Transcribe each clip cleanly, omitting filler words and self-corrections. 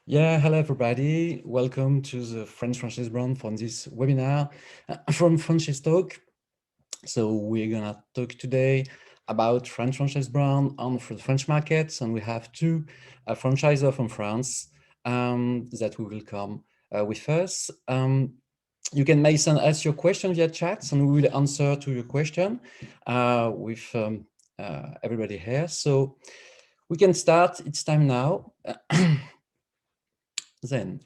Yeah, hello everybody. Welcome to the French Franchise Brand from this webinar from Franchise Talk. So we're gonna talk today about French franchise brand on for the French markets, and we have two franchisors from France that we will come with us. You can Mason ask your question via chat, and we will answer to your question with everybody here. So we can start. It's time now. Then.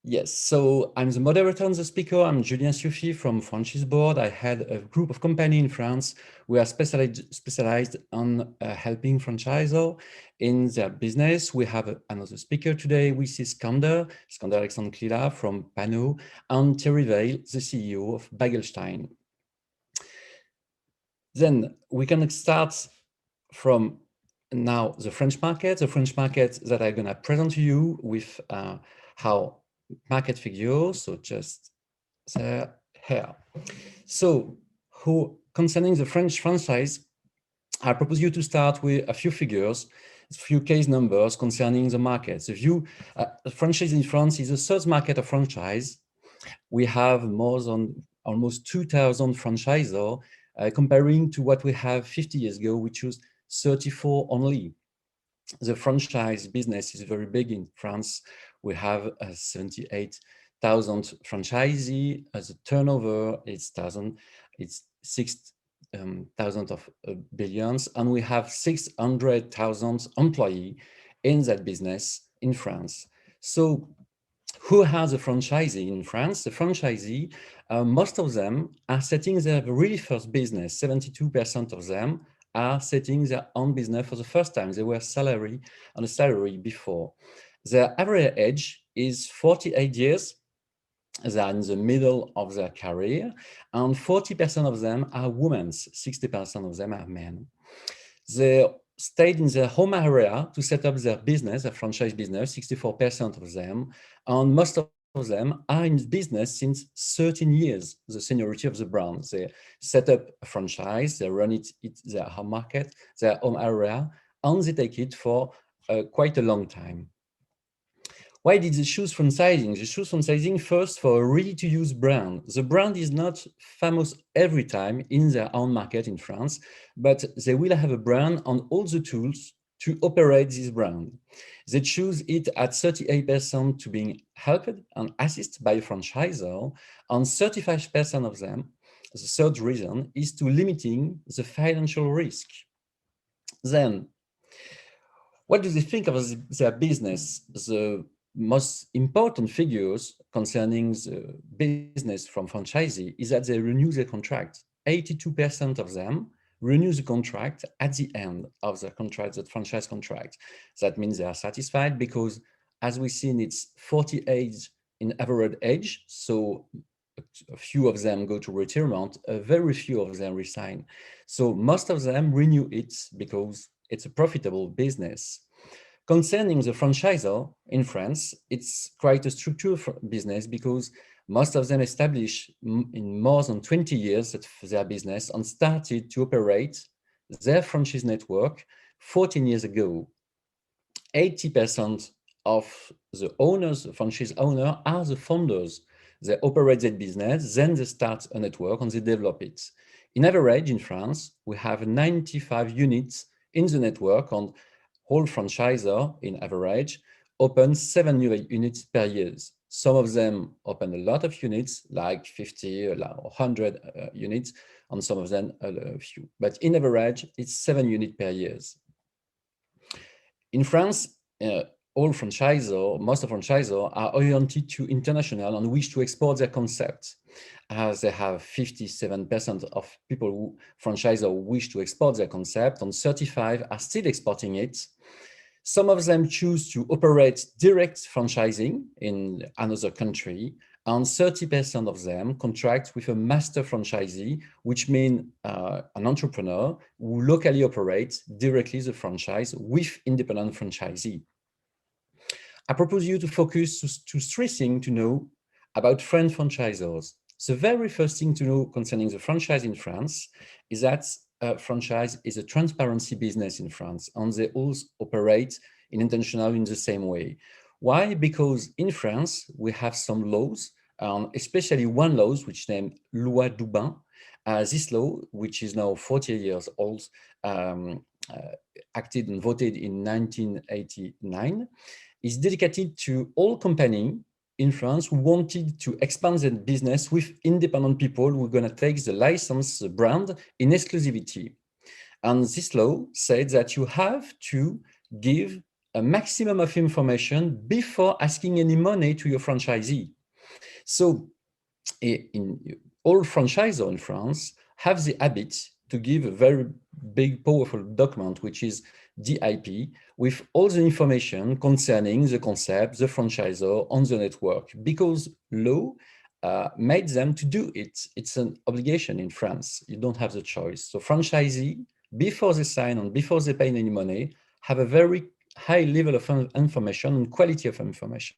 Yes, so I'm the moderator and the speaker. I'm Julien Sioufi from Franchise Board. I had a group of company in France. We are specialized on helping franchisor in their business. We have another speaker today, which is Skander Alexandre Klila from Pano, and Thierry Veil, the CEO of Bagelstein. Then we can start from now the French market that I'm gonna present to you with how market figures, so just there, here. So concerning the French franchise, I propose you to start with a few figures, a few case numbers concerning the market. The franchise in France is the third market of franchise. We have more than almost 2,000 franchisors, comparing to what we have 50 years ago, which was 34 only. The franchise business is very big in France. We have 78,000 franchisees. As a turnover, it's 6,000 of billions, and we have 600,000 employees in that business in France. So who has a franchisee in France? The franchisee, most of them are setting their really first business. 72% of them are setting their own business for the first time. They were on a salary before. Their average age is 48 years. They are in the middle of their career, and 40% of them are women, 60% of them are men. They stayed in their home area to set up their business, a franchise business, 64% of them, and most of them are in business since 13 years, the seniority of the brand. They set up a franchise, they run it their home market, their home area, and they take it for quite a long time. Why did they choose franchising? They choose franchising first for a ready-to-use brand. The brand is not famous every time in their own market in France, but they will have a brand and all the tools to operate this brand. They choose it at 38% to being helped and assisted by a franchisor, and 35% of them, the third reason, is to limiting the financial risk. Then, what do they think of their business? The most important figures concerning the business from franchisee is that they renew their contract. 82% of them renew the contract at the end of the contract, the franchise contract. That means they are satisfied because, as we've seen, it's 48 in average age. So a few of them go to retirement, very few of them resign. So most of them renew it because it's a profitable business. Concerning the franchisor in France, it's quite a structured business because most of them established in more than 20 years their business and started to operate their franchise network 14 years ago. 80% of the owners, the franchise owner, are the founders. They operate that business, then they start a network and they develop it. In average, in France, we have 95 units in the network, and whole franchisor, in average, open 7 new units per year. Some of them open a lot of units, like 50 or 100 units, and some of them a few. But in average, it's 7 units per year. In France, most of franchisors are oriented to international and wish to export their concept. As they have 57% of people who franchisors wish to export their concept, and 35 are still exporting it. Some of them choose to operate direct franchising in another country, and 30% of them contract with a master franchisee, which means an entrepreneur who locally operates directly the franchise with independent franchisee. I propose you to focus to 3 things to know about French franchisors. The very first thing to know concerning the franchise in France is that franchise is a transparency business in France, and they all operate intentional in the same way. Why? Because in France, we have some laws, especially one law, which named Loi Dubin. This law, which is now 40 years old, acted and voted in 1989, is dedicated to all companies in France who wanted to expand their business with independent people who are going to take the license, the brand in exclusivity. And this law said that you have to give a maximum of information before asking any money to your franchisee. So in all franchisors in France have the habit to give a very big, powerful document, which is DIP, with all the information concerning the concept, the franchisor on the network, because law made them to do it. It's an obligation in France. You don't have the choice. So franchisee, before they sign and before they pay any money, have a very high level of information and quality of information.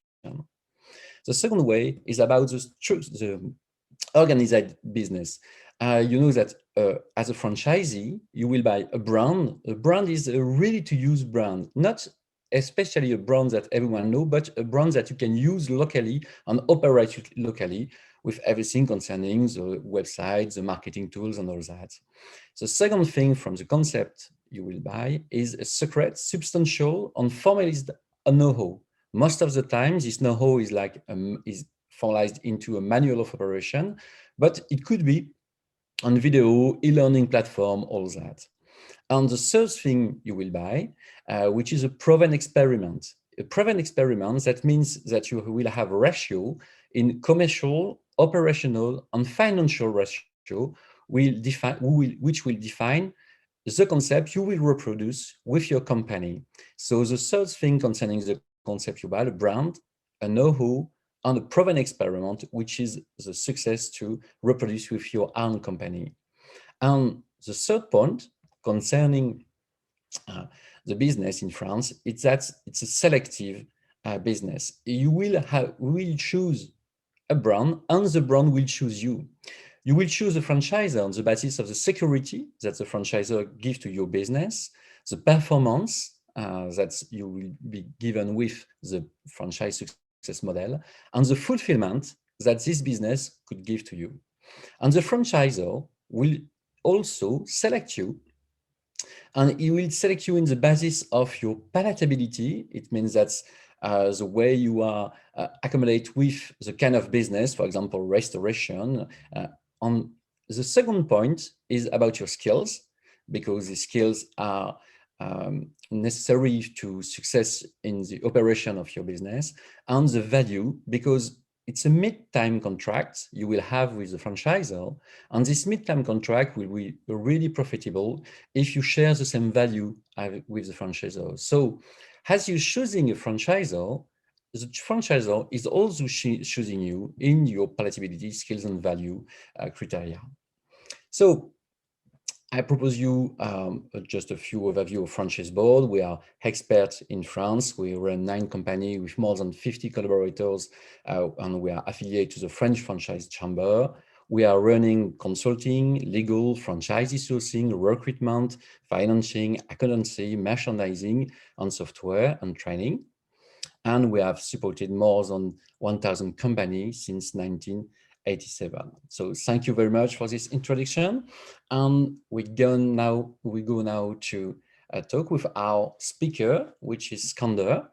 The second way is about the organized business. You know that as a franchisee, you will buy a brand. A brand is a ready-to-use brand, not especially a brand that everyone knows, but a brand that you can use locally and operate locally with everything concerning the website, the marketing tools, and all that. The second thing from the concept you will buy is a secret, substantial, and formalized know-how. Most of the time, this know-how is like is formalized into a manual of operation, but it could be on video, e-learning platform, all that. And the third thing you will buy, which is a proven experiment. A proven experiment, that means that you will have a ratio in commercial, operational, and financial ratio which will define the concept you will reproduce with your company. So the third thing concerning the concept you buy, a brand, a know-how, and a proven experiment, which is the success to reproduce with your own company. And the third point concerning the business in France is that it's a selective business. You will choose a brand, and the brand will choose you. You will choose a franchisor on the basis of the security that the franchisor gives to your business, the performance that you will be given with the franchise success model, and the fulfillment that this business could give to you. And the franchisor will also select you, and he will select you in the basis of your palatability. It means that the way you are accommodate with the kind of business, for example, restoration. On the second point is about your skills, because the skills are necessary to success in the operation of your business, and the value, because it's a mid-time contract you will have with the franchisor, and this mid-time contract will be really profitable if you share the same value with the franchisor. So as you're choosing a franchisor, the franchisor is also choosing you in your palatability, skills, and value criteria. So I propose you just a few overview of franchise board. We are experts in France. We run 9 companies with more than 50 collaborators, and we are affiliated to the French Franchise Chamber. We are running consulting, legal, franchisee sourcing, recruitment, financing, accountancy, merchandising, and software and training. And we have supported more than 1,000 companies since 1987. So thank you very much for this introduction. And we go now to talk with our speaker, which is Skander.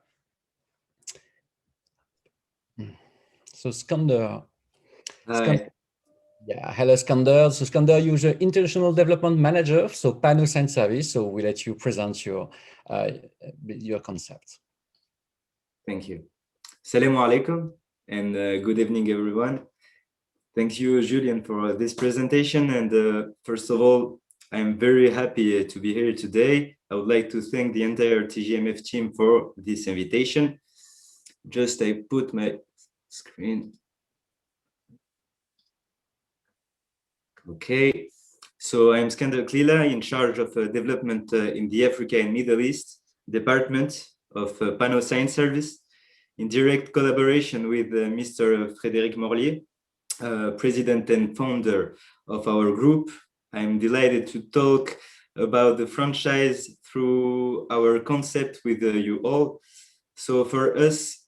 So Skander. Hi. Yeah, hello Skander. So Skander, you're the International Development Manager, so Pano Science Service. So we'll let you present your concept. Thank you. Assalamu alaikum and good evening, everyone. Thank you, Julian, for this presentation. And first of all, I'm very happy to be here today. I would like to thank the entire TGMF team for this invitation. Just I put my screen. Okay, so I'm Skander Klila, in charge of development in the Africa and Middle East Department of Pano Science Service, in direct collaboration with Mr. Frédéric Morlier, president and founder of our group. I'm delighted to talk about the franchise through our concept with you all. So for us,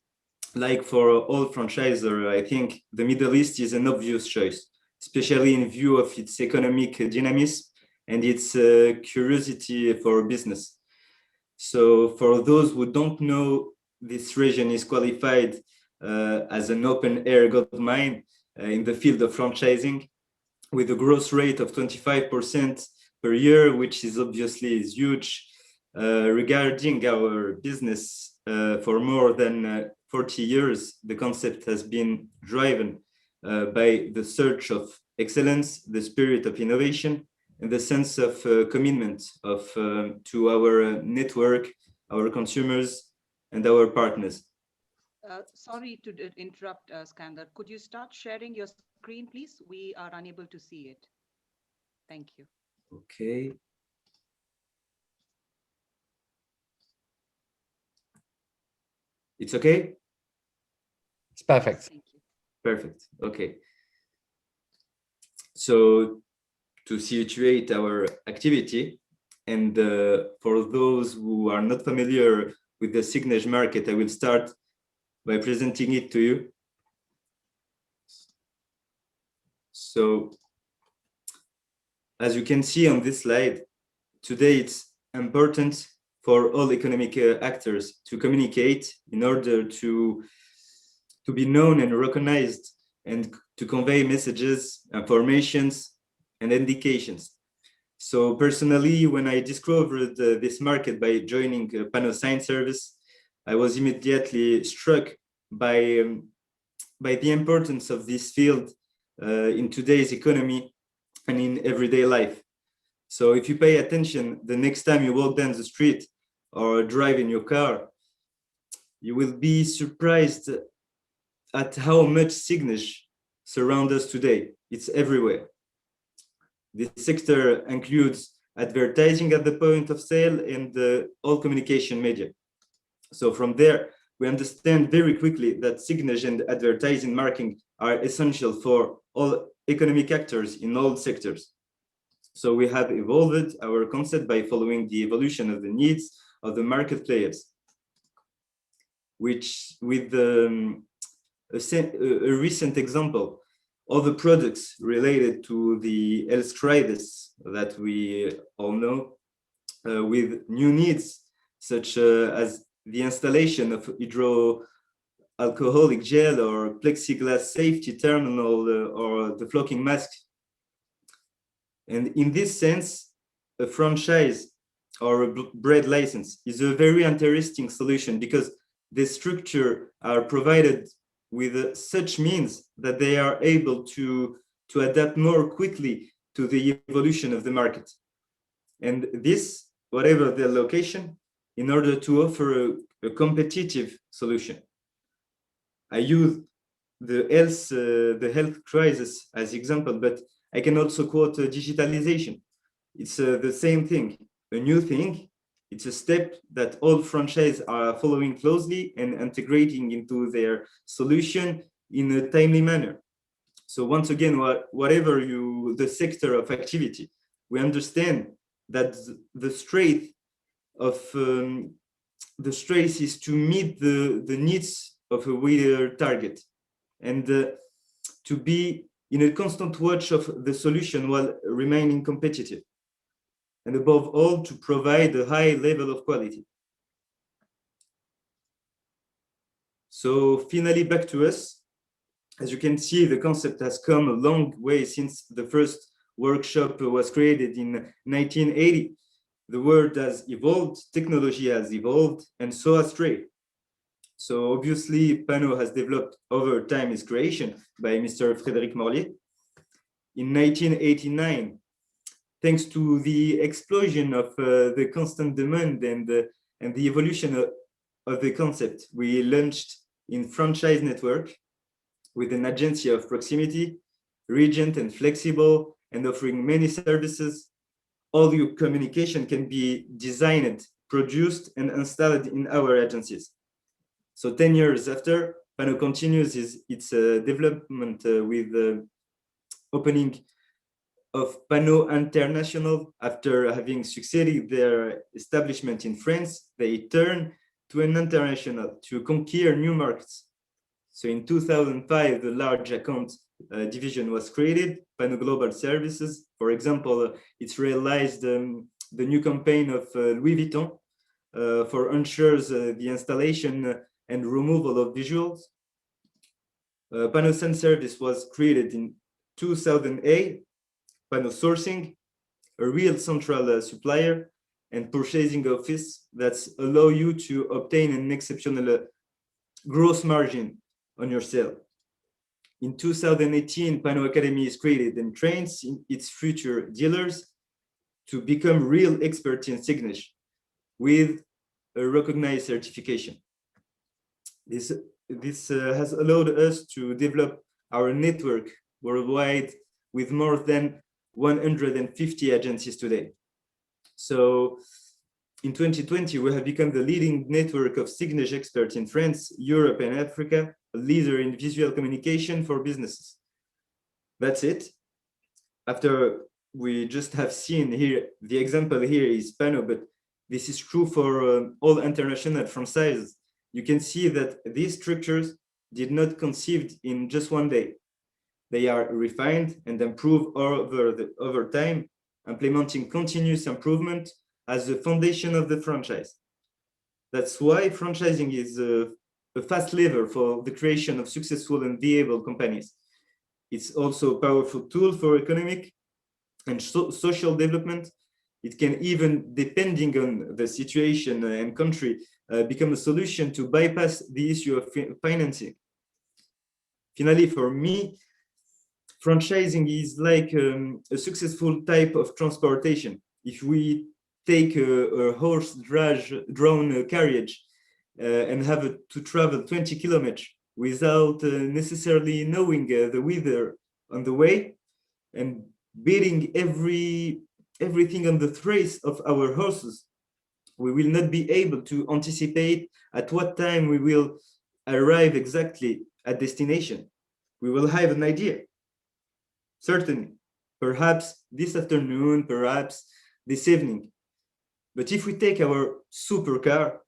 like for all franchisor, I think the Middle East is an obvious choice, especially in view of its economic dynamism and its curiosity for business. So for those who don't know, this region is qualified as an open air gold mine in the field of franchising, with a growth rate of 25% per year, which is obviously huge. Regarding our business, for more than 40 years, the concept has been driven by the search of excellence, the spirit of innovation, and the sense of commitment to our network, our consumers, and our partners. Sorry to interrupt, Skander. Could you start sharing your screen, please? We are unable to see it. Thank you. Okay. It's okay? It's perfect. Thank you. Perfect. Okay. So to situate our activity, and for those who are not familiar with the signage market, I will start by presenting it to you. So as you can see on this slide, today it's important for all economic actors to communicate in order to be known and recognized, and to convey messages, informations, and indications. So personally, when I discovered this market by joining Panel Sign Service, I was immediately struck by the importance of this field in today's economy and in everyday life. So if you pay attention, the next time you walk down the street or drive in your car, you will be surprised at how much signage surrounds us today. It's everywhere. This sector includes advertising at the point of sale and all communication media. So from there, we understand very quickly that signage and advertising marketing are essential for all economic actors in all sectors. So we have evolved our concept by following the evolution of the needs of the market players, which with a recent example, all the products related to the health crisis that we all know, with new needs, such as the installation of hydroalcoholic gel or plexiglass safety terminal or the flocking mask. And in this sense, a franchise or a brand license is a very interesting solution, because the structure are provided with such means that they are able to adapt more quickly to the evolution of the market. And this, whatever the location, in order to offer a competitive solution. I use the health crisis as example, but I can also quote digitalization. It's the same thing, a new thing. It's a step that all franchises are following closely and integrating into their solution in a timely manner. So once again, whatever the sector of activity, we understand that the strength is to meet the needs of a wider target, and to be in a constant watch of the solution while remaining competitive, and above all, to provide a high level of quality. So finally, back to us. As you can see, the concept has come a long way since the first workshop was created in 1980. The world has evolved, technology has evolved, and so has trade. So obviously, Pano has developed over time its creation by Mr. Frédéric Morlier. In 1989, thanks to the explosion of the constant demand and the evolution of the concept, we launched in franchise network with an agency of proximity, regent and flexible, and offering many services. All your communication can be designed, produced, and installed in our agencies. So 10 years after, Pano continues its development with opening of Pano International, after having succeeded their establishment in France, they turned to an international to conquer new markets. So in 2005, the large account division was created, Pano Global Services. For example, it's realized the new campaign of Louis Vuitton for ensures the installation and removal of visuals. Pano Send Service was created in 2008, Pano Sourcing, a real central supplier and purchasing office that's allow you to obtain an exceptional gross margin on your sale. In 2018, Pano Academy is created and trains its future dealers to become real experts in signage with a recognized certification. This has allowed us to develop our network worldwide with more than 150 agencies today. So in 2020, we have become the leading network of signage experts in France, Europe, and Africa, a leader in visual communication for businesses. That's it. After we just have seen here, the example here is Pano, but this is true for all international franchises. You can see that these structures did not conceived in just one day. They are refined and improved over time, implementing continuous improvement as the foundation of the franchise. That's why franchising is a fast lever for the creation of successful and viable companies. It's also a powerful tool for economic and social development. It can even, depending on the situation and country, become a solution to bypass the issue of financing. Finally, for me, franchising is like a successful type of transportation. If we take a horse-drawn carriage and have to travel 20 kilometers without necessarily knowing the weather on the way and beating everything on the trace of our horses, we will not be able to anticipate at what time we will arrive exactly at destination. We will have an idea, certainly, perhaps this afternoon, perhaps this evening. But if we take our supercar,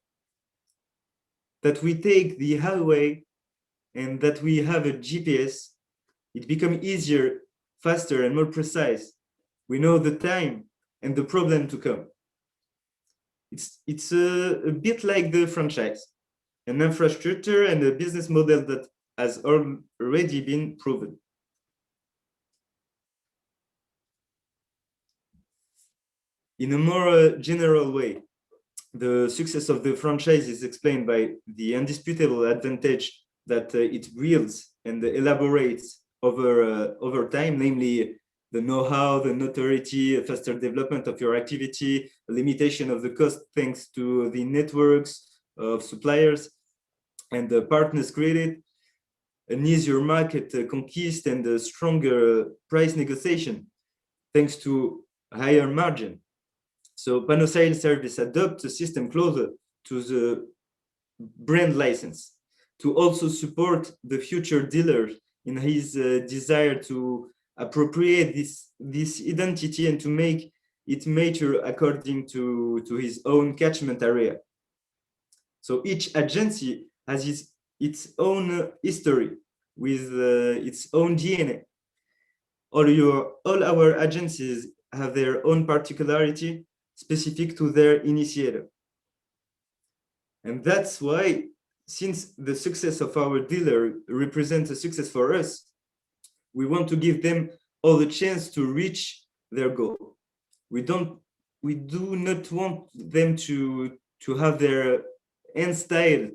that we take the highway and that we have a GPS, it becomes easier, faster, and more precise. We know the time and the problem to come. It's a bit like the franchise, an infrastructure and a business model that has already been proven. In a more general way, the success of the franchise is explained by the indisputable advantage that it builds and elaborates over time, namely the know-how, the notoriety, a faster development of your activity, a limitation of the cost thanks to the networks of suppliers and the partners created, an easier market conquest and a stronger price negotiation thanks to higher margin. So Pano Sales Service adopts a system closer to the brand license to also support the future dealer in his desire to appropriate this identity and to make it mature according to his own catchment area. So each agency has its own history with its own DNA. All our agencies have their own particularity specific to their initiator. And that's why, since the success of our dealer represents a success for us, we want to give them all the chance to reach their goal. We do not want them to have their end style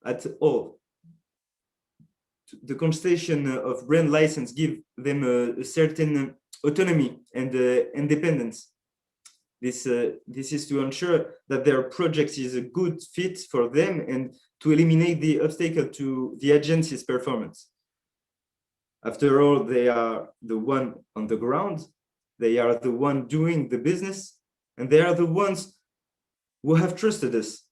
at all. The constellation of brand license give them a certain autonomy and independence. This is to ensure that their project is a good fit for them and to eliminate the obstacle to the agency's performance. After all, they are the one on the ground, they are the one doing the business, and they are the ones who have trusted us.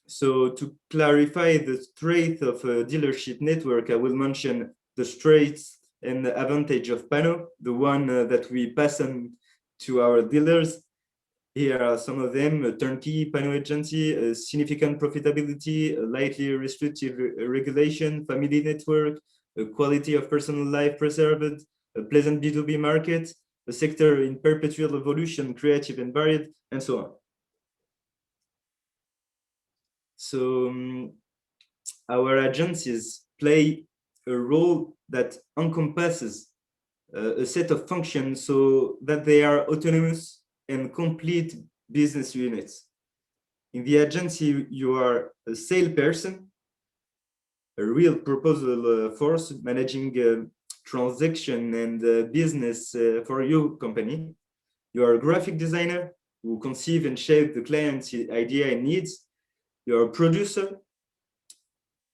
So to clarify the strength of a dealership network, I will mention the strengths and advantage of Pano, the one that we pass on to our dealers. Here are some of them: a turnkey Pano agency, a significant profitability, a lightly restrictive regulation, family network, a quality of personal life preserved, a pleasant B2B market, a sector in perpetual evolution, creative and varied, and so on. So our agencies play a role that encompasses a set of functions so that they are autonomous and complete business units. In the agency, you are a salesperson, a real proposal force managing transaction and business for your company. You are a graphic designer who conceive and shape the client's idea and needs. You are a producer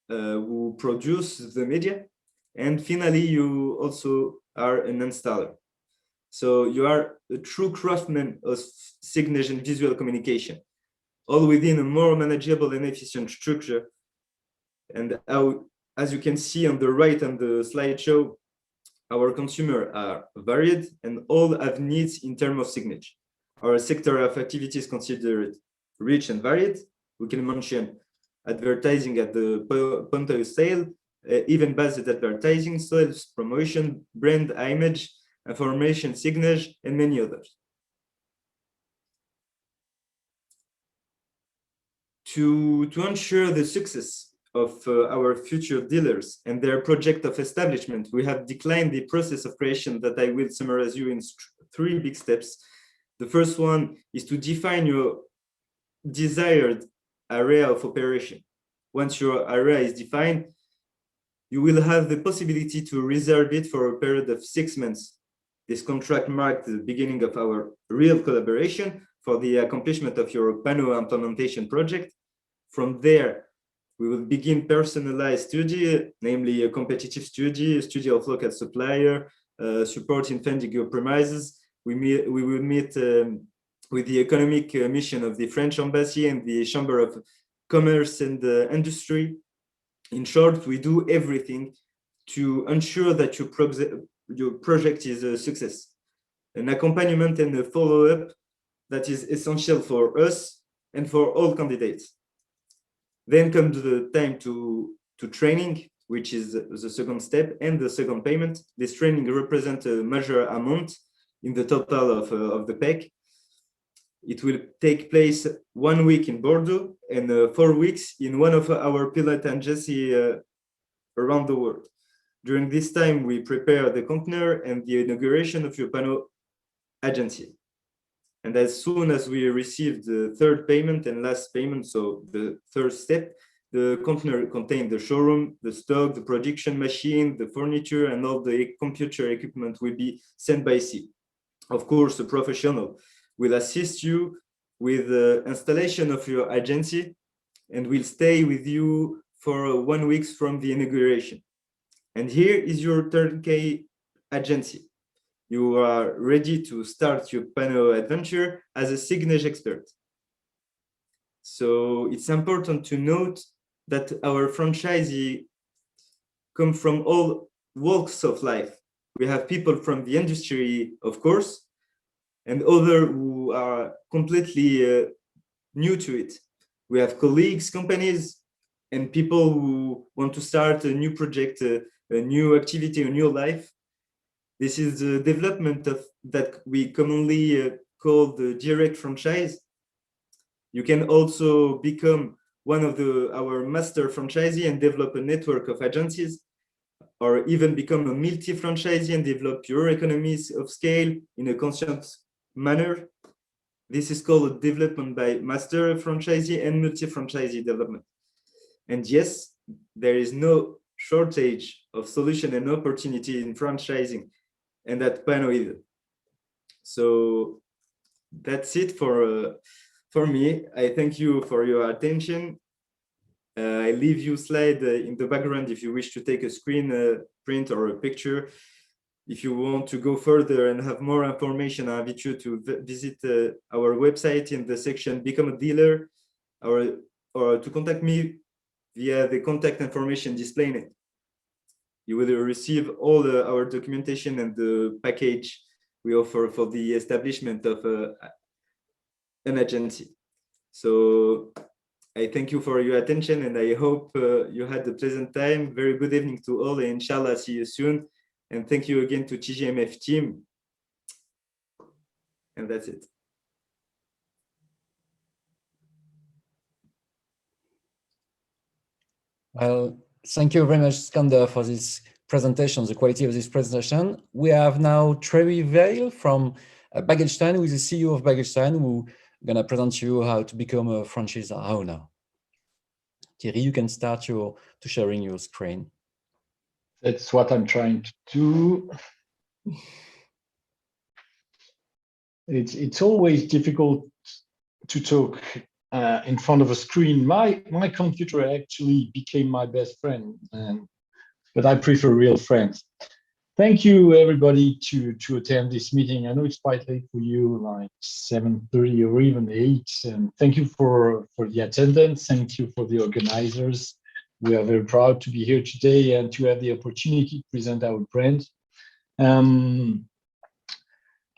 who produce the media. And finally, you also are an installer. So you are a true craftsman of signage and visual communication, all within a more manageable and efficient structure. And as you can see on the right on the slideshow, our consumers are varied and all have needs in terms of signage. Our sector of activity is considered rich and varied. We can mention advertising at the point of sale, event-based advertising, sales promotion, brand image, information signage, and many others. To ensure the success of our future dealers and their project of establishment, we have declined the process of creation that I will summarize you in 3 big steps. The first one is to define your desired area of operation. Once your area is defined, you will have the possibility to reserve it for a period of 6 months. This contract marked the beginning of our real collaboration for the accomplishment of your Pano implementation project. From there, we will begin personalized study, namely a competitive study, a study of local supplier, support in funding your premises. We will meet with the economic mission of the French Embassy and the Chamber of Commerce and Industry. In short, we do everything to ensure that your project is a success. An accompaniment and a follow-up that is essential for us and for all candidates. Then comes the time to training, which is the second step, and the second payment. This training represents a major amount in the total of the pack. It will take place 1 week in Bordeaux and 4 weeks in one of our pilot agencies around the world. During this time, we prepare the container and the inauguration of your Pano agency. And as soon as we receive the third payment and last payment, so the third step, the container contains the showroom, the stock, the production machine, the furniture, and all the computer equipment will be sent by sea. Of course, a professional will assist you with the installation of your agency and will stay with you for 1 week from the inauguration. And here is your turnkey agency. You are ready to start your Pano adventure as a signage expert. So it's important to note that our franchisee come from all walks of life. We have people from the industry, of course, and others who are completely new to it. We have colleagues, companies, and people who want to start a new project, a new activity, a new life. This is the development of that we commonly call the direct franchise. You can also become one of our master franchisee and develop a network of agencies, or even become a multi-franchisee and develop your economies of scale in a constant manner. This is called development by master franchisee and multi-franchisee development. And yes, there is no shortage of solution and opportunity in franchising, and at Pano either. So that's it for me. I thank you for your attention. I leave you slide in the background if you wish to take a screen print or a picture. If you want to go further and have more information, I invite you to visit our website in the section Become a Dealer, or to contact me via the contact information displayed. you will receive all our documentation and the package we offer for the establishment of an agency. So I thank you for your attention, and I hope you had a pleasant time. Very good evening to all, and inshallah, see you soon. And thank you again to TGMF team. And that's it. Well, thank you very much, Skander, for this presentation, the quality of this presentation. We have now Trevi Veil from Bagelstein, who is the CEO of Bagelstein, who is going to present you how to become a franchise owner. Thierry, you can start to sharing your screen. That's what I'm trying to do. It's always difficult to talk in front of a screen. My computer actually became my best friend, but I prefer real friends. Thank you, everybody, to attend this meeting. I know it's quite late for you, like 7:30 or even 8. And thank you for the attendance. Thank you for the organizers. We are very proud to be here today and to have the opportunity to present our brand.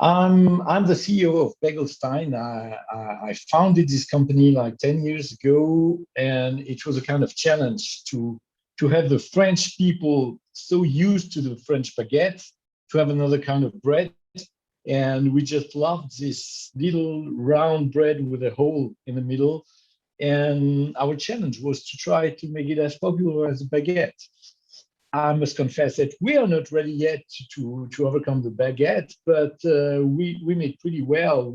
I'm the CEO of Bagelstein. I founded this company like 10 years ago, and it was a kind of challenge to have the French people so used to the French baguette to have another kind of bread. And we just loved this little round bread with a hole in the middle. And our challenge was to try to make it as popular as a baguette. I must confess that we are not ready yet to overcome the baguette, but we made pretty well.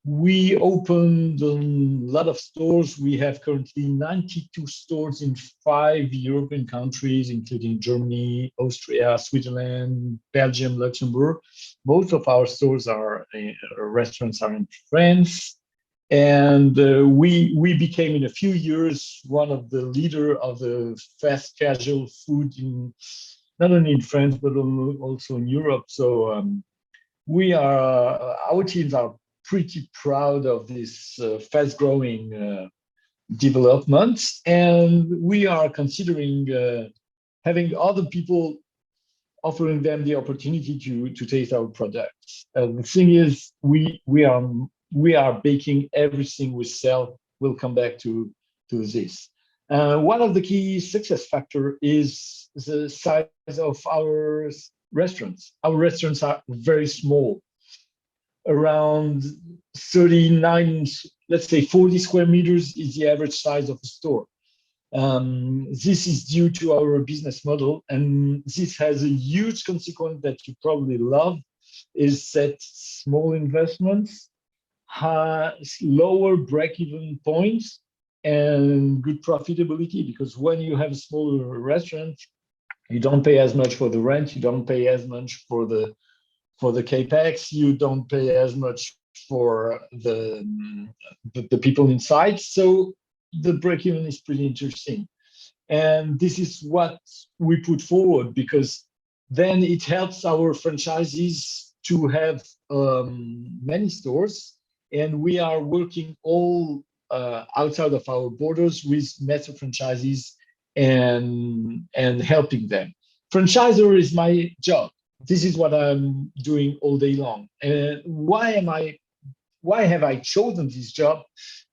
We opened a lot of stores. We have currently 92 stores in 5 European countries, including Germany, Austria, Switzerland, Belgium, Luxembourg. Most of our stores restaurants are in France. And we became in a few years one of the leader of the fast casual food not only in France but also in Europe. So our teams are pretty proud of this fast-growing development, and we are considering having other people offering them the opportunity to taste our products. The thing is, we are baking everything we sell. We'll come back to this. One of the key success factor is the size of our restaurants. Our restaurants are very small, around 39, let's say 40 square meters is the average size of a store. This is due to our business model, and this has a huge consequence that you probably love, is that small investments, lower break-even points, and good profitability, because when you have a smaller restaurant, you don't pay as much for the rent, you don't pay as much for the capex, you don't pay as much for the people inside. So the break-even is pretty interesting. And this is what we put forward, because then it helps our franchisees to have many stores. And we are working all outside of our borders with master franchisees and helping them. Franchisor is my job. This is what I'm doing all day long. And why have I chosen this job?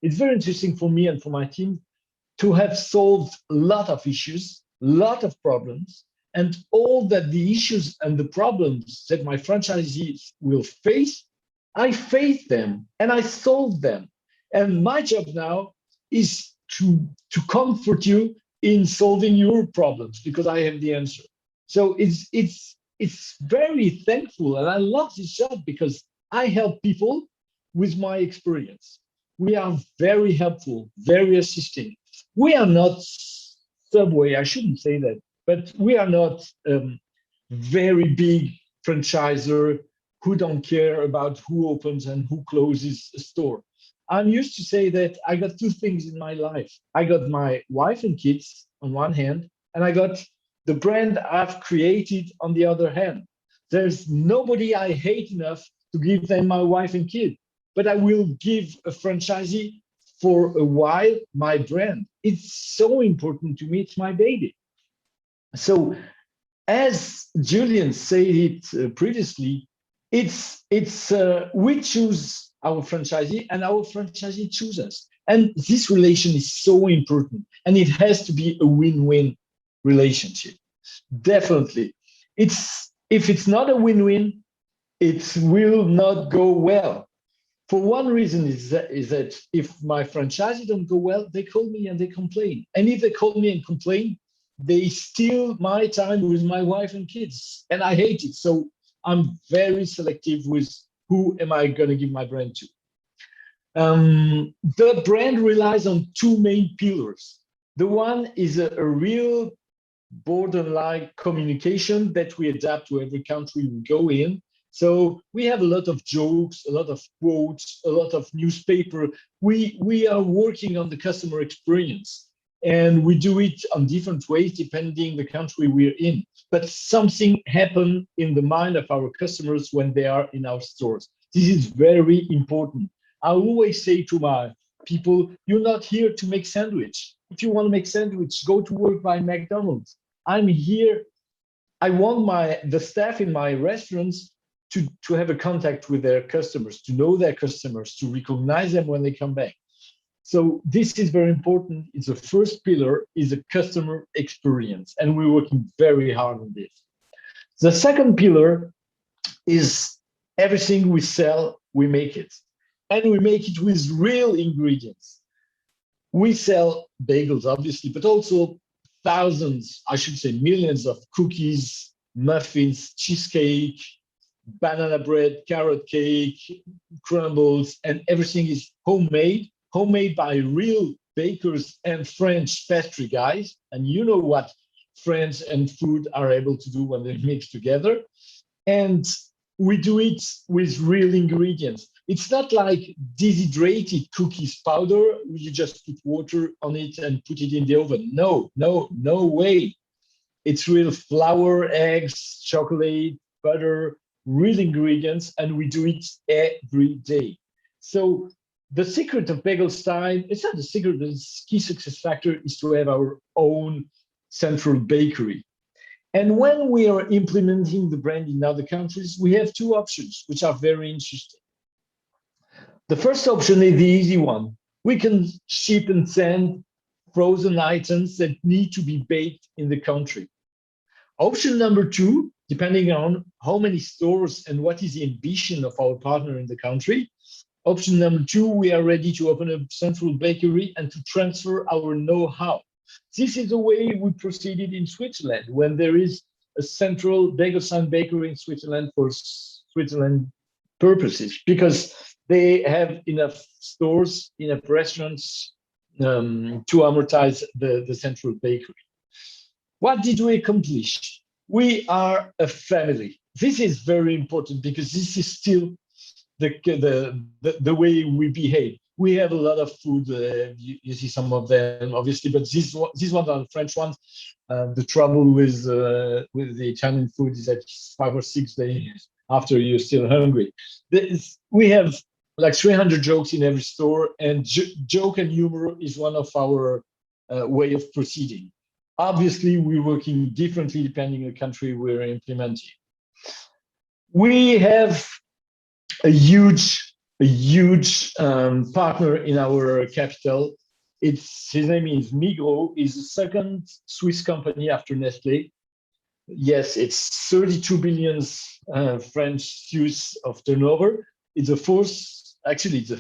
It's very interesting for me and for my team to have solved a lot of issues, a lot of problems, and all that the issues and the problems that my franchisees will face, I face them and I solve them. And my job now is to comfort you in solving your problems, because I have the answer. So it's very thankful, and I love this job because I help people with my experience. We are very helpful, very assisting. We are not Subway, I shouldn't say that, but we are not very big franchisor who don't care about who opens and who closes a store. I'm used to say that I got two things in my life. I got my wife and kids on one hand, and I got the brand I've created on the other hand. There's nobody I hate enough to give them my wife and kid, but I will give a franchisee for a while my brand. It's so important to me, it's my baby. So as Julian said it previously, we choose our franchisee and our franchisee choose us. And this relation is so important, and it has to be a win-win relationship. Definitely. If it's not a win-win, it will not go well. For one reason is that if my franchisee don't go well, they call me and they complain. And if they call me and complain, they steal my time with my wife and kids. And I hate it. So I'm very selective with who am I going to give my brand to. The brand relies on two main pillars. The one is a real borderline communication that we adapt to every country we go in. So we have a lot of jokes, a lot of quotes, a lot of newspaper. We are working on the customer experience, and we do it on different ways depending the country we're in. But something happens in the mind of our customers when they are in our stores. This is very important. I always say to my people, you're not here to make sandwich. If you want to make sandwich, go to work by McDonald's. I'm here. I want the staff in my restaurants to have a contact with their customers, to know their customers, to recognize them when they come back. So this is very important. It's the first pillar is a customer experience, and we're working very hard on this. The second pillar is everything we sell, we make it. And we make it with real ingredients. We sell bagels, obviously, but also thousands, I should say millions of cookies, muffins, cheesecake, banana bread, carrot cake, crumbles, and everything is homemade by real bakers and French pastry guys. And you know what French and food are able to do when they mix together. And we do it with real ingredients. It's not like dehydrated cookies powder. You just put water on it and put it in the oven. No way. It's real flour, eggs, chocolate, butter, real ingredients, and we do it every day. So the secret of bagel style, it's not the secret, the key success factor is to have our own central bakery. And when we are implementing the brand in other countries, we have two options, which are very interesting. The first option is the easy one. We can ship and send frozen items that need to be baked in the country. Option number two, depending on how many stores and what is the ambition of our partner in the country. Option number two, we are ready to open a central bakery and to transfer our know-how. This is the way we proceeded in Switzerland, when there is a central Begelstein bakery in Switzerland for Switzerland purposes, because they have enough stores, enough restaurants to amortize the central bakery. What did we accomplish? We are a family. This is very important because this is still the way we behave. We have a lot of food. You see some of them, obviously, but these ones are the French ones. The trouble with the Italian food is that 5 or 6 days after you're still hungry. We have like 300 jokes in every store, and joke and humor is one of our way of proceeding. Obviously, we're working differently depending on the country we're implementing. We have a huge partner in our capital. His name is Migros. Is the second Swiss company after Nestlé. Yes, it's 32 billion French Swiss of turnover. It's the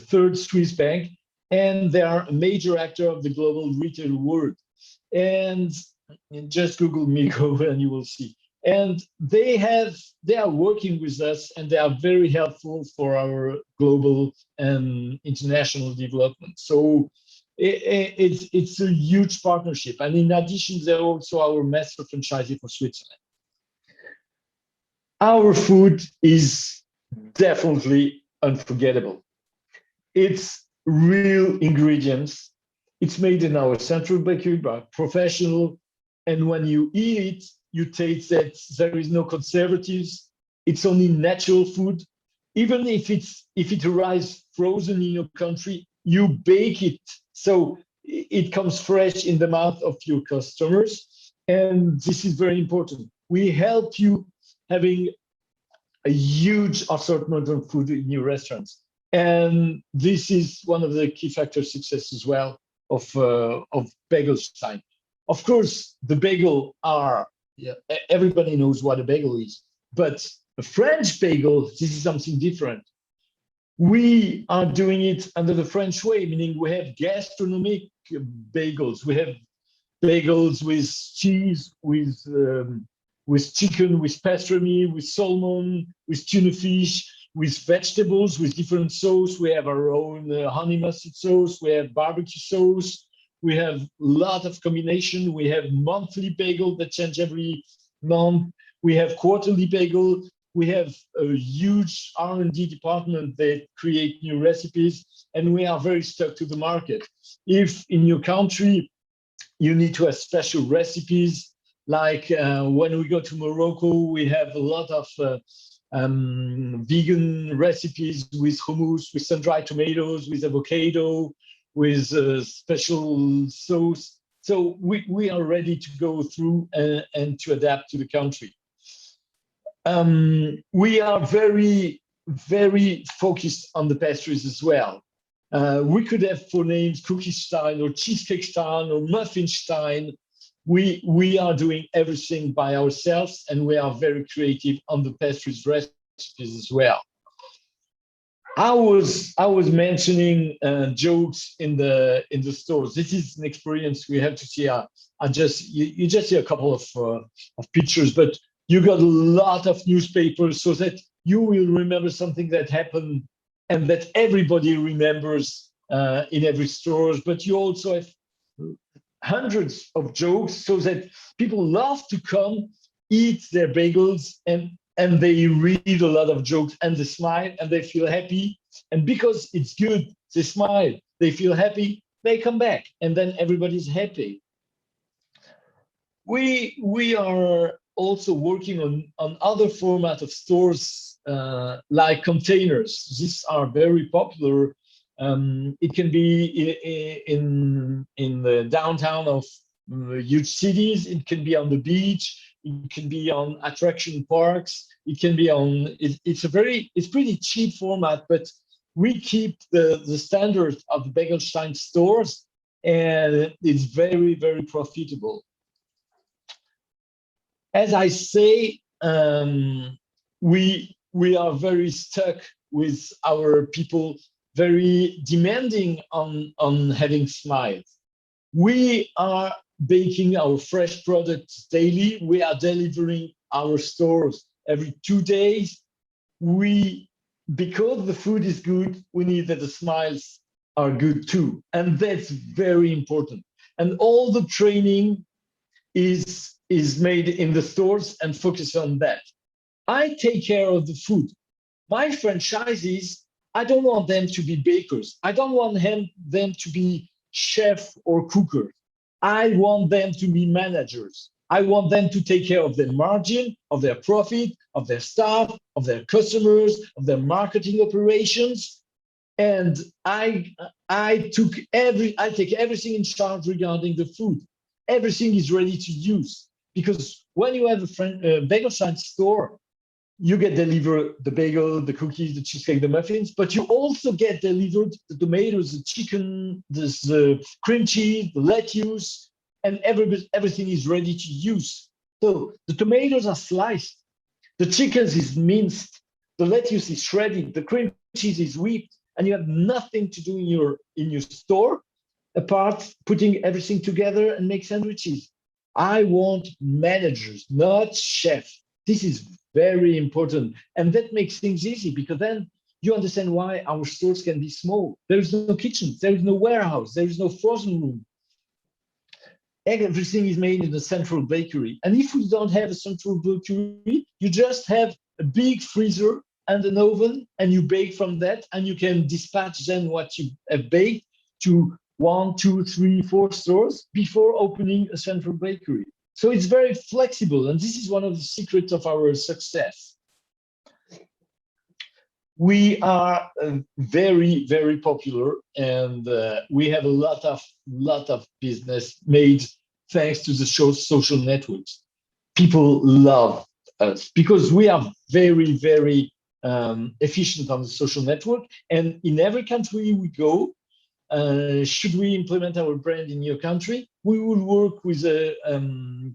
third Swiss bank, and they are a major actor of the global retail world. And just Google Migros and you will see. And they are working with us, and they are very helpful for our global and international development. So it's a huge partnership. And in addition, they're also our master franchisee for Switzerland. Our food is definitely unforgettable. It's real ingredients. It's made in our central bakery by professional. And when you eat it, you taste that there is no conservatives. It's only natural food. Even if it arrives frozen in your country, you bake it so it comes fresh in the mouth of your customers. And this is very important. We help you having a huge assortment of food in your restaurants. And this is one of the key factors of success as well of Begelstein. Of course, the bagel are, yeah, everybody knows what a bagel is, but a French bagel, this is something different. We are doing it under the French way, meaning we have gastronomic bagels. We have bagels with cheese, with chicken, with pastrami, with salmon, with tuna fish, with vegetables, with different sauce. We have our own honey mustard sauce. We have barbecue sauce. We have a lot of combination. We have monthly bagel that change every month. We have quarterly bagel. We have a huge R&D department that create new recipes, and we are very stuck to the market. If in your country you need to have special recipes, like when we go to Morocco, we have a lot of vegan recipes with hummus, with sun-dried tomatoes, with avocado, with special sauce. So we are ready to go through and to adapt to the country. We are very, very focused on the pastries as well. We could have for names Cookie Stein or Cheesecake Stein or Muffin Stein. We are doing everything by ourselves, and we are very creative on the pastries recipes as well. I was mentioning jokes in the stores. This is an experience we have to see. You just see a couple of pictures, but you got a lot of newspapers so that you will remember something that happened and that everybody remembers in every store. But you also have hundreds of jokes so that people love to come, eat their bagels, and they read a lot of jokes and they smile and they feel happy. And because it's good, they smile, they feel happy, they come back, and then everybody's happy. We are also working on other format of stores like containers. These are very popular. It can be in the downtown of huge cities. It can be on the beach. It can be on attraction parks. It can be on. It's pretty cheap format, but we keep the standard of the Begelstein stores, and it's very, very profitable. As I say, we are very stuck with our people, very demanding on having smiles. We are baking our fresh products daily. We are delivering our stores every 2 days. Because the food is good, we need that the smiles are good too. And that's very important. And all the training is made in the stores and focus on that. I take care of the food. My franchisees, I don't want them to be bakers. I don't want them to be chef or cookers. I want them to be managers. I want them to take care of their margin, of their profit, of their staff, of their customers, of their marketing operations. And I take everything in charge regarding the food. Everything is ready to use. Because when you have a Begelstein store, you get delivered the bagel, the cookies, the cheesecake, the muffins, but you also get delivered the tomatoes, the chicken, the cream cheese, the lettuce, and everything is ready to use. So the tomatoes are sliced, the chicken is minced, the lettuce is shredded, the cream cheese is whipped, and you have nothing to do in your store apart putting everything together and make sandwiches. I want managers, not chefs. This is very important. And that makes things easy because then you understand why our stores can be small. There is no kitchen, there is no warehouse, there is no frozen room. Everything is made in the central bakery. And if we don't have a central bakery, you just have a big freezer and an oven, and you bake from that, and you can dispatch then what you have baked to 1, 2, 3, 4 stores before opening a central bakery. So it's very flexible, and this is one of the secrets of our success. We are very, very popular, and we have a lot of business made thanks to the social networks. People love us because we are very, very efficient on the social network. And in every country we go, should we implement our brand in your country, we will work with a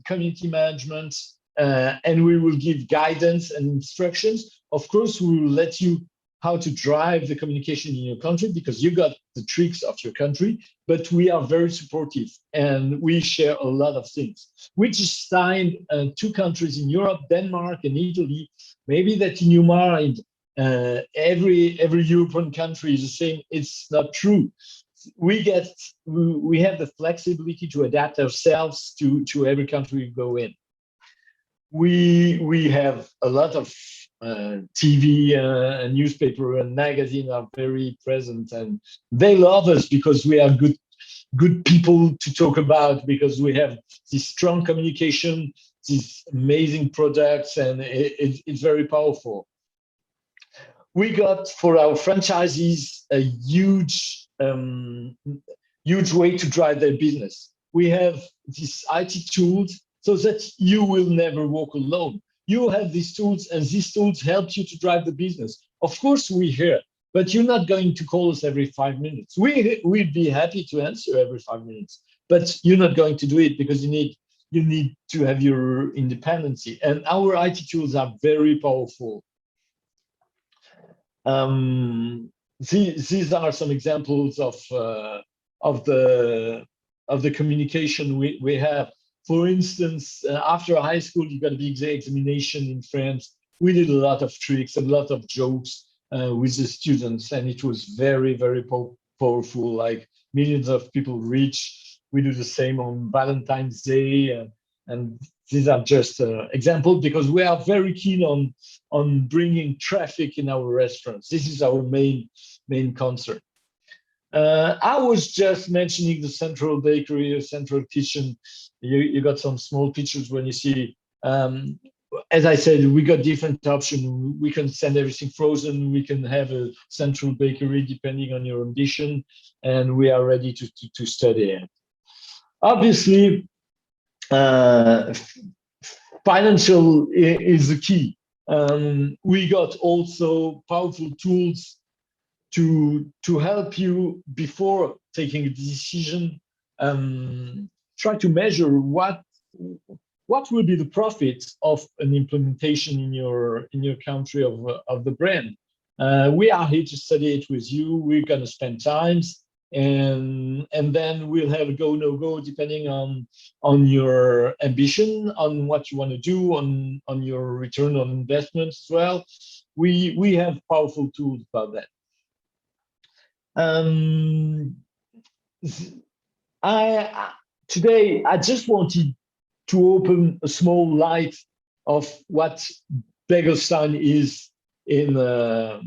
community management and we will give guidance and instructions. Of course, we will let you how to drive the communication in your country because you got the tricks of your country, but we are very supportive and we share a lot of things. We just signed 2 countries in Europe, Denmark and Italy. Maybe that in your mind, every European country is the same. It's not true. We have the flexibility to adapt ourselves to every country we go in. We have a lot of TV and newspaper and magazine are very present, and they love us because we are good people to talk about, because we have this strong communication, these amazing products, and it's very powerful. We got for our franchisees a huge way to drive their business. We have these IT tools so that you will never walk alone. You have these tools, and these tools help you to drive the business. Of course, we're here, but you're not going to call us every 5 minutes. We'd be happy to answer every 5 minutes, but you're not going to do it because you need to have your independency. And our IT tools are very powerful. These are some examples of the communication we have. For instance, after high school, you got a big examination in France. We did a lot of tricks, a lot of jokes with the students, and it was very, very powerful. Like millions of people reach. We do the same on Valentine's Day, and these are just examples because we are very keen on bringing traffic in our restaurants. This is our main concern. I was just mentioning the central bakery or central kitchen. You got some small pictures when you see, as I said, we got different options. We can send everything frozen. We can have a central bakery depending on your ambition, and we are ready to study it. Obviously, financial is the key. We got also powerful tools to help you before taking a decision. Try to measure what will be the profits of an implementation in your country of the brand. We are here to study it with you. We're going to spend times, and then we'll have a go no go depending on your ambition, on what you want to do, on your return on investment as well. We have powerful tools about that. Today, I just wanted to open a small light of what Begelstein is in the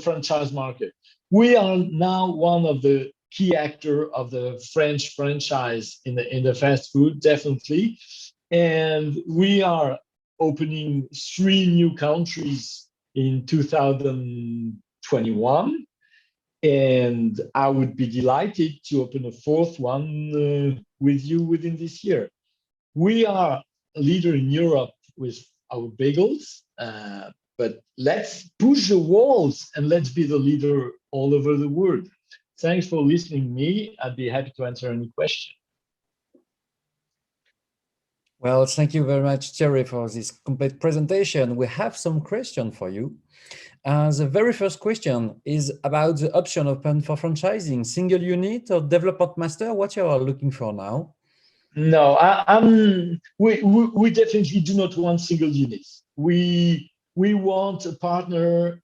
franchise market. We are now one of the key actors of the French franchise in the fast food, definitely, and we are opening 3 new countries in 2021. And I would be delighted to open a 4th one with you within this year. We are a leader in Europe with our bagels, but let's push the walls and let's be the leader all over the world. Thanks for listening to me. I'd be happy to answer any question. Well, thank you very much, Thierry, for this complete presentation. We have some questions for you. The very first question is about the option open for franchising, single unit or development master. What you are looking for now? No, we definitely do not want single units. We want a partner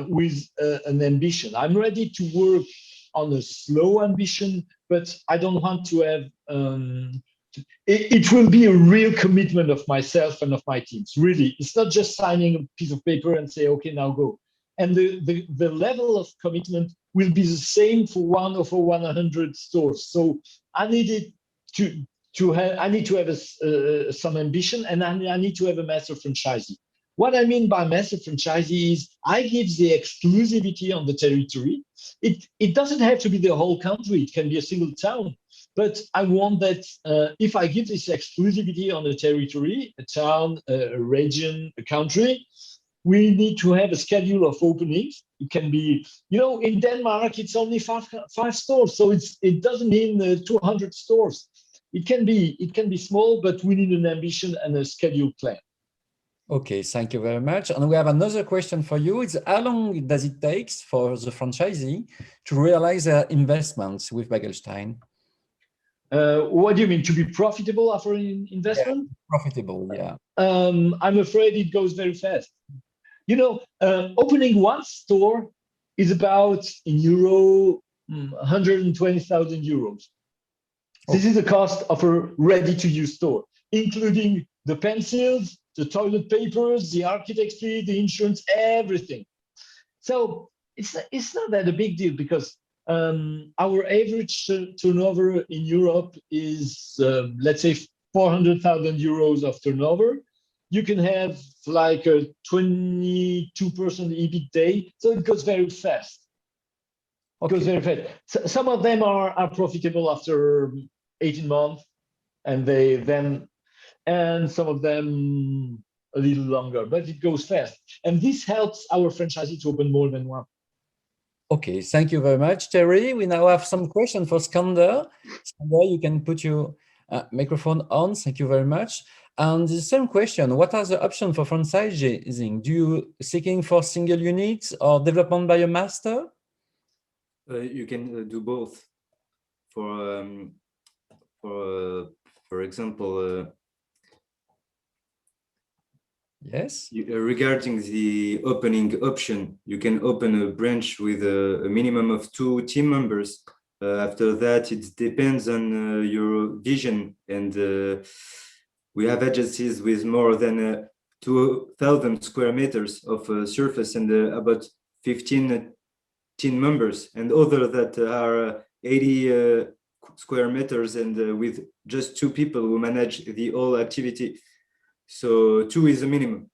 with an ambition. I'm ready to work on a slow ambition, but I don't want to have. It will be a real commitment of myself and of my teams. Really, it's not just signing a piece of paper and say, okay, now go. And the level of commitment will be the same for 1 or for 100 stores. So I needed to have some ambition, and I need to have a master franchisee. What I mean by master franchisee is I give the exclusivity on the territory. It doesn't have to be the whole country. It can be a single town. But I want that if I give this exclusivity on a territory, a town, a region, a country, we need to have a schedule of openings. It can be, in Denmark, it's only five stores. So it doesn't mean 200 stores. It can be small, but we need an ambition and a schedule plan. Okay, thank you very much. And we have another question for you. It's how long does it take for the franchisee to realize their investments with Bagelstein? What do you mean? To be profitable after an investment? Yeah, profitable, yeah. I'm afraid it goes very fast. Opening one store is about in euro 120,000 euros. This is the cost of a ready-to-use store, including the pencils, the toilet papers, the architect fee, the insurance, everything. So it's not that a big deal because our average turnover in Europe is, let's say, 400,000 euros of turnover. You can have like a 22% EBITDA, so it goes very fast. It goes very fast. So some of them are profitable after 18 months, and some of them a little longer, but it goes fast. And this helps our franchisee to open more than one. Okay, thank you very much, Terry. We now have some questions for Skander. Skander, you can put your microphone on. Thank you very much. And the same question, what are the options for franchising? Do you seeking for single units or development by a master? You can do both. For example, yes. Regarding the opening option, you can open a branch with a minimum of 2 team members. After that, it depends on your vision, and we have agencies with more than 2,000 square meters of surface and about 15 team members, and other that are 80 square meters and with just 2 people who manage the whole activity. So 2 is a minimum.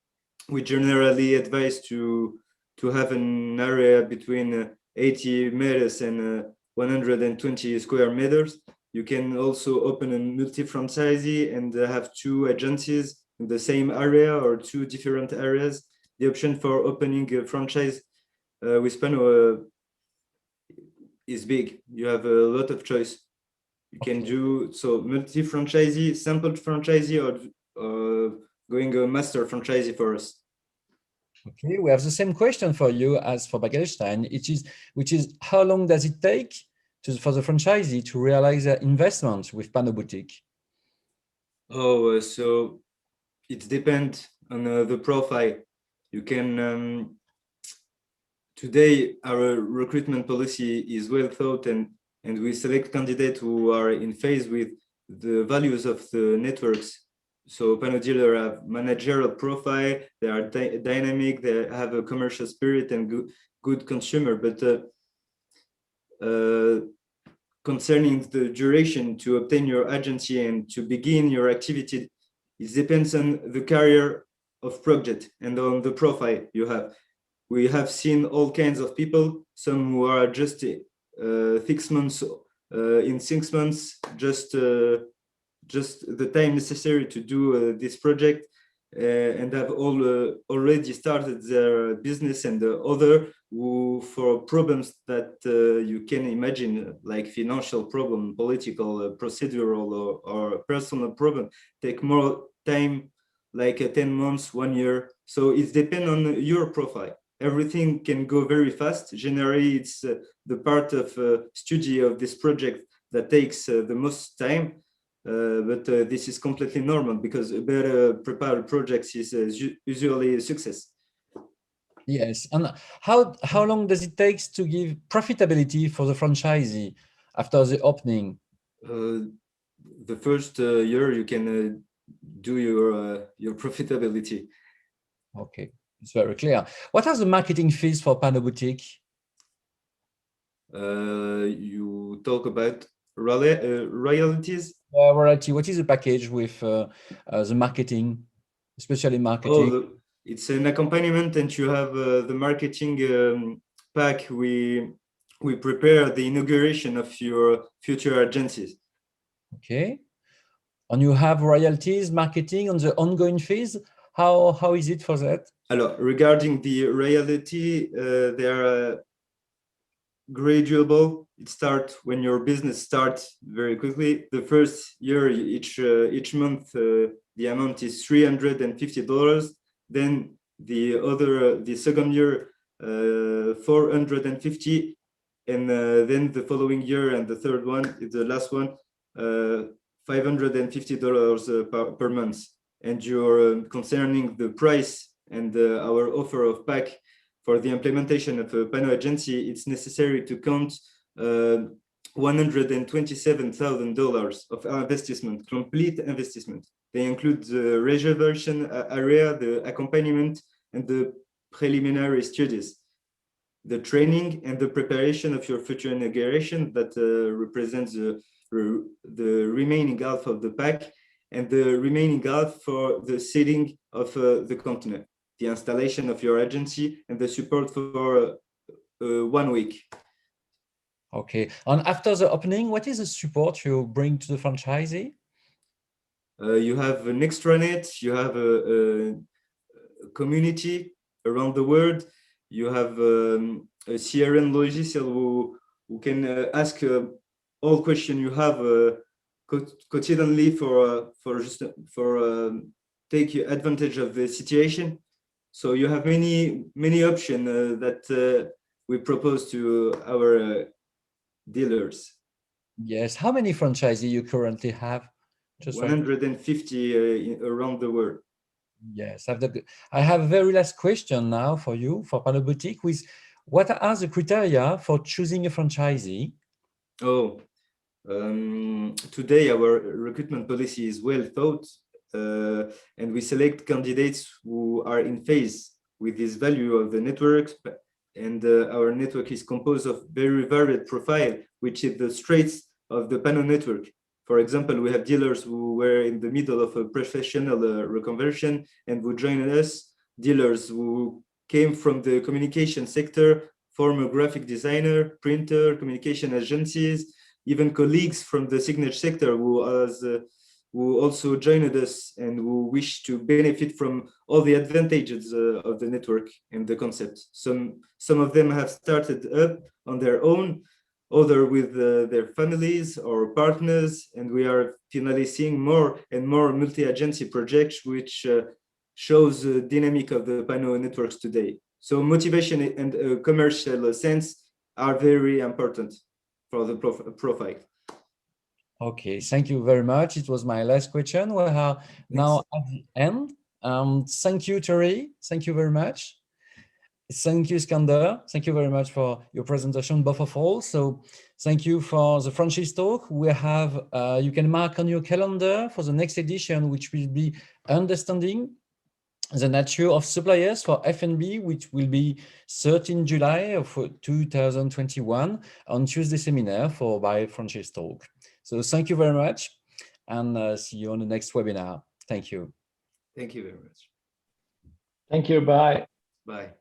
We generally advise to have an area between 80 meters and 120 square meters. You can also open a multi-franchisee and have 2 agencies in the same area or 2 different areas. The option for opening a franchise with Pano is big. You have a lot of choice. You can do so multi-franchisee, sampled franchisee, or going a master franchisee for us. Okay, we have the same question for you as for Bagelstein, which is how long does it take for the franchisee to realize their investment with Pano Boutique? Oh, so it depends on the profile. You can today our recruitment policy is well thought, and we select candidates who are in phase with the values of the networks. So Pano dealer have managerial profile, they are dynamic, they have a commercial spirit and good consumer. But concerning the duration to obtain your agency and to begin your activity, it depends on the career of project and on the profile you have. We have seen all kinds of people, some who are just 6 months, in 6 months, just the time necessary to do this project, and have already started their business, and the other who, for problems that you can imagine, like financial problem, political, procedural, or personal problem, take more time, like 10 months, 1 year. So it depends on your profile. Everything can go very fast. Generally, it's the part of study of this project that takes the most time. But this is completely normal because a better prepared project is usually a success. Yes, and how long does it take to give profitability for the franchisee after the opening? The first year you can do your profitability. Okay, it's very clear. What are the marketing fees for Pano Boutique? You talk about royalties. Royalty. What is the package with the marketing, especially marketing? Oh, it's an accompaniment, and you have the marketing pack. We prepare the inauguration of your future agencies. Okay. And you have royalties, marketing on the ongoing fees. How is it for that? Alors, regarding the royalty, they are graduable. It starts when your business starts very quickly. The first year, each month, the amount is $350. Then the second year, 450, and then the following year and the third one, the last one, $550 per month. And you're concerning the price and our offer of pack for the implementation of a panel agency, it's necessary to count $127,000 of investment, complete investment. They include the reservation area, the accompaniment, and the preliminary studies, the training and the preparation of your future inauguration that represents the remaining half of the pack, and the remaining half for the seeding of the continent, the installation of your agency, and the support for 1 week. Okay. And after the opening, what is the support you bring to the franchisee? You have an extranet, you have a community around the world, you have a CRM logiciel who can ask all questions you have quotidianly for take advantage of the situation. So you have many options that we propose to our dealers. Yes. How many franchisees you currently have? Just 150 around the world. Yes. I have a very last question now for you, for Panel Boutique, with what are the criteria for choosing a franchisee? Oh, today our recruitment policy is well thought, and we select candidates who are in phase with this value of the networks, and our network is composed of very varied profile, which is the strengths of the panel network. For example, we have dealers who were in the middle of a professional reconversion and who joined us, dealers who came from the communication sector, former graphic designer, printer, communication agencies, even colleagues from the signature sector who also joined us and who wish to benefit from all the advantages of the network and the concept. Some of them have started up on their own, other with their families or partners, and we are finally seeing more and more multi-agency projects, which shows the dynamic of the panel networks today. So motivation and commercial sense are very important for the profile. Okay, thank you very much. It was my last question. We are now at the end. Thank you, Terry. Thank you very much. Thank you, Skander. Thank you very much for your presentation, both of all. So thank you for the franchise talk. We have, you can mark on your calendar for the next edition, which will be Understanding the Nature of Suppliers for F&B, which will be 13 July of 2021 on Tuesday seminar by franchise talk. So thank you very much, and see you on the next webinar. Thank you. Thank you very much. Thank you. Bye. Bye.